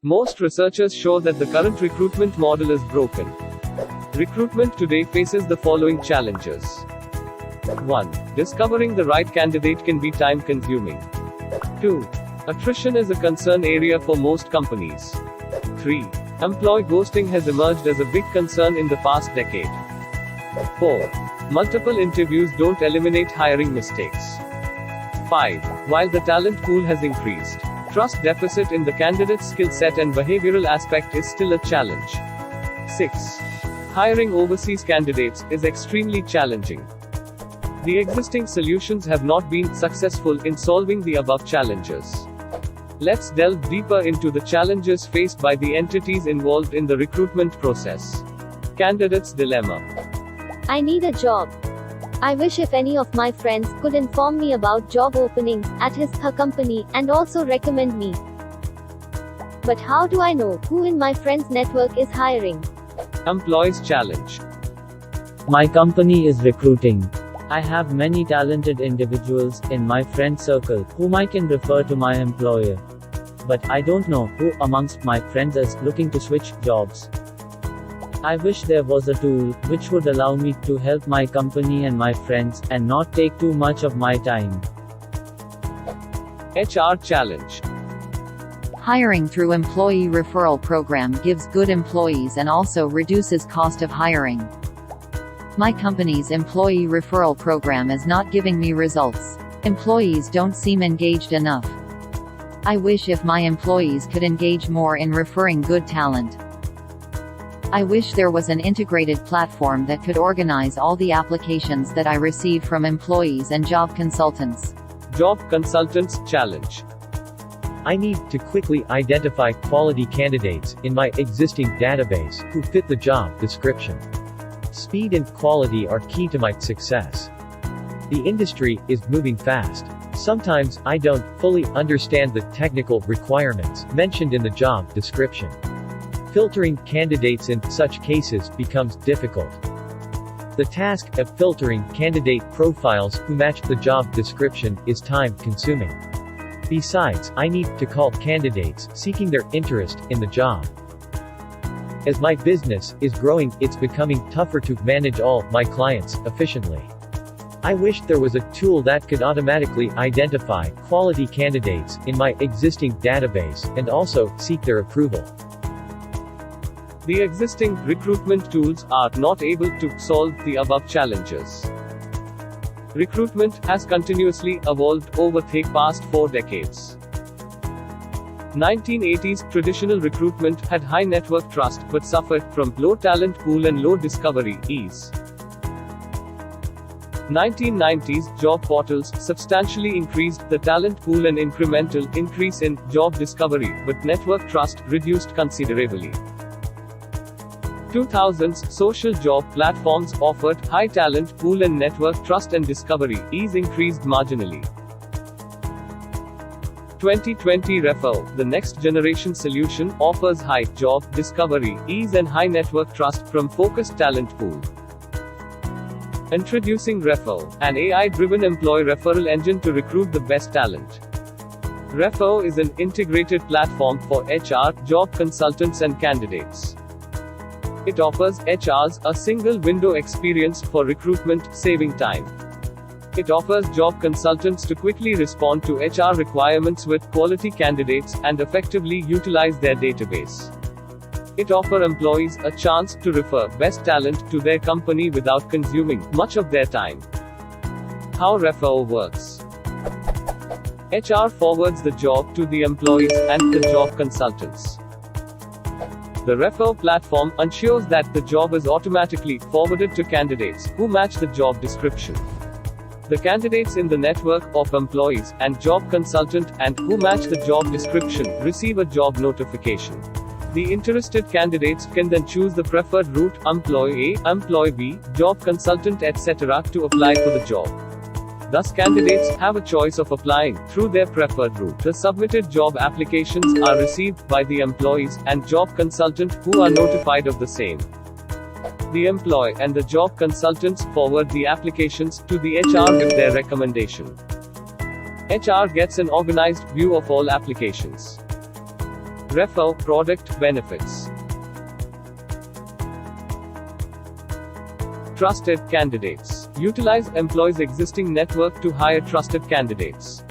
Most researchers show that the current recruitment model is broken. Recruitment today faces the following challenges. 1. Discovering the right candidate can be time consuming. 2. Attrition is a concern area for most companies. 3. Employee ghosting has emerged as a big concern in the past decade. 4. Multiple interviews don't eliminate hiring mistakes. 5. While the talent pool has increased, trust deficit in the candidate's skill set and behavioral aspect is still a challenge. 6. Hiring overseas candidates is extremely challenging. The existing solutions have not been successful in solving the above challenges. Let's delve deeper into the challenges faced by the entities involved in the recruitment process. Candidate's dilemma. I need a job. I wish if any of my friends could inform me about job openings at her company and also recommend me. But how do I know who in my friends' network is hiring? Employee's challenge. My company is recruiting. I have many talented individuals in my friend circle whom I can refer to my employer. But I don't know who amongst my friends is looking to switch jobs. I wish there was a tool which would allow me to help my company and my friends and not take too much of my time. HR challenge. Hiring through employee referral program gives good employees and also reduces cost of hiring. My company's employee referral program is not giving me results. Employees don't seem engaged enough. I wish if my employees could engage more in referring good talent. I wish there was an integrated platform that could organize all the applications that I receive from employees and job consultants. Job consultants challenge. I need to quickly identify quality candidates in my existing database who fit the job description. Speed and quality are key to my success. The industry is moving fast. Sometimes I don't fully understand the technical requirements mentioned in the job description. Filtering candidates in such cases becomes difficult. The task of filtering candidate profiles who match the job description is time-consuming. Besides, I need to call candidates seeking their interest in the job. As my business is growing, it's becoming tougher to manage all my clients efficiently. I wish there was a tool that could automatically identify quality candidates in my existing database and also seek their approval. The existing recruitment tools are not able to solve the above challenges. Recruitment has continuously evolved over the past 4 decades. 1980s traditional recruitment had high network trust but suffered from low talent pool and low discovery ease. 1990s job portals substantially increased the talent pool and incremental increase in job discovery, but network trust reduced considerably. 2000s social job platforms offered high talent pool and network trust and discovery ease increased marginally. 2020 Referral, the next generation solution, offers high job discovery ease and high network trust from focused talent pool. Introducing Referral, an AI-driven employee referral engine to recruit the best talent. Referral is an integrated platform for HR, job consultants and candidates. It offers HRs a single window experience for recruitment, saving time. It offers job consultants to quickly respond to HR requirements with quality candidates and effectively utilize their database. It offers employees a chance to refer best talent to their company without consuming much of their time. How referral works. HR forwards the job to the employees and the job consultants. The referral platform ensures that the job is automatically forwarded to candidates who match the job description. The candidates in the network of employees and job consultant and who match the job description receive a job notification. The interested candidates can then choose the preferred route, employee A, employee B, job consultant etc. to apply for the job. Thus candidates have a choice of applying through their preferred route. The submitted job applications are received by the employees and job consultant who are notified of the same. The employee and the job consultants forward the applications to the HR with their recommendation. HR gets an organized view of all applications. Refer product benefits. Trusted candidates. Utilize employees' existing network to hire trusted candidates.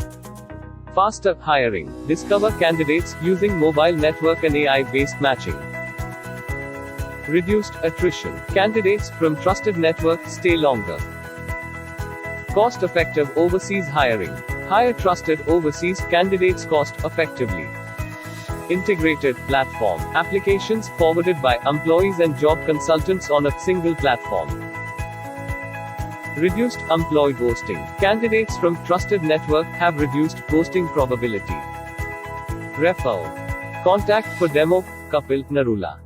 Faster hiring. Discover candidates using mobile network and AI-based matching. Reduced attrition. Candidates from trusted network stay longer. Cost-effective overseas hiring. Hire trusted overseas candidates cost-effectively. Integrated platform. Applications forwarded by employees and job consultants on a single platform. Reduced employee ghosting. Candidates from trusted network have reduced ghosting probability. Refer. Contact for demo, Kapil Narula.